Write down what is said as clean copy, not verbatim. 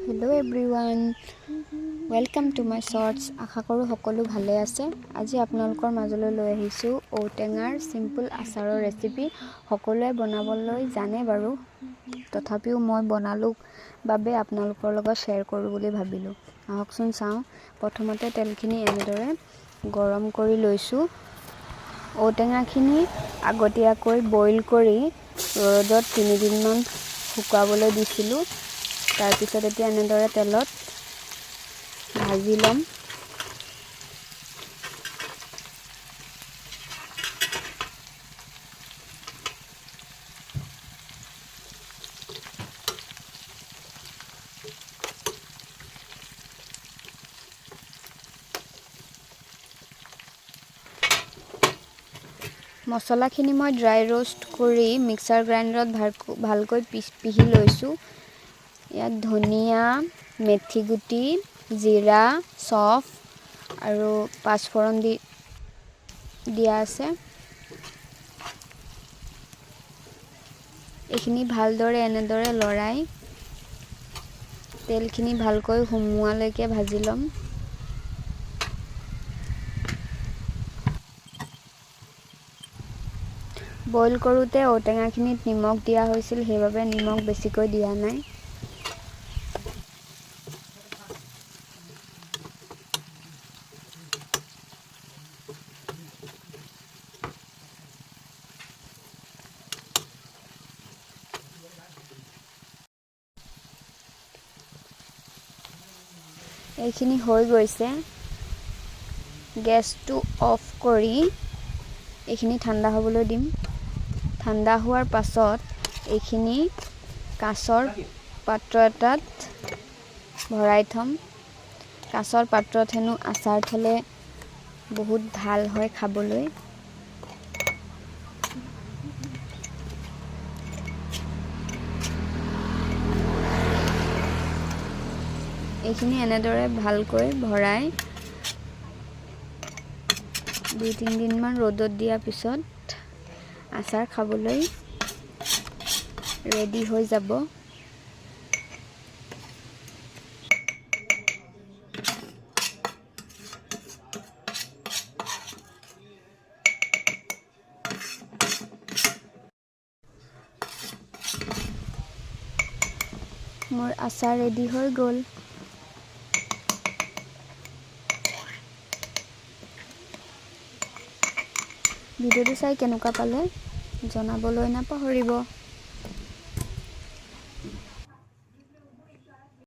Hello' everyone, welcome to my shorts. আশা কৰোঁ সকলো ভালে আছে। আজি আপোনালোকৰ মাজলৈ লৈ আহিছোঁ ঔটেঙাৰ চিম্পুল আচাৰৰ ৰেচিপি। সকলোৱে বনাবলৈ জানে বাৰু, তথাপিও মই বনালোঁ বাবে আপোনালোকৰ লগত শ্বেয়াৰ কৰোঁ বুলি ভাবিলোঁ। আহকচোন চাওঁ। প্ৰথমতে তেলখিনি এনেদৰে গৰম কৰি লৈছোঁ। ঔটেঙাখিনি আগতীয়াকৈ বইল কৰি ৰ'দত 3 দিনমান শুকুৱাবলৈ দিছিলোঁ। তাৰপিছত এতিয়া এনেদৰে তেলত ভাজি ল'ম। মছলাখিনি মই ড্ৰাই ৰোষ্ট কৰি মিক্সাৰ গ্ৰাইণ্ডাৰত ভালকৈ পিহি লৈছোঁ। ইয়াত ধনিয়া, মেথি গুটি, জিৰা, চফ আৰু পাঁচফোৰণ দিয়া আছে। এইখিনি ভালদৰে এনেদৰে লৰাই তেলখিনি ভালকৈ সোমোৱালৈকে ভাজি ল'ম। বইল কৰোঁতে ঔটেঙাখিনিত নিমখ দিয়া হৈছিল, সেইবাবে নিমখ বেছিকৈ দিয়া নাই। এইখিনি হৈ গৈছে। গেছটো অফ কৰি এইখিনি ঠাণ্ডা হ'বলৈ দিম। ঠাণ্ডা হোৱাৰ পাছত এইখিনি কাঁচৰ পাত্ৰ এটাত ভৰাই থ'ম। কাঁচৰ পাত্ৰত হেনো আচাৰ থ'লে বহুত ভাল হয় খাবলৈ। এইখিনি এনেদৰে ভালকৈ ভৰাই 2-3 দিনমান ৰ'দত দিয়াৰ পিছত আচাৰ খাবলৈ ৰেডি হৈ যাব। মোৰ আচাৰ ৰেডি হৈ গ'ল। ভিডিঅ'টো চাই কেনেকুৱা পালে জনাবলৈ নাপাহৰিব।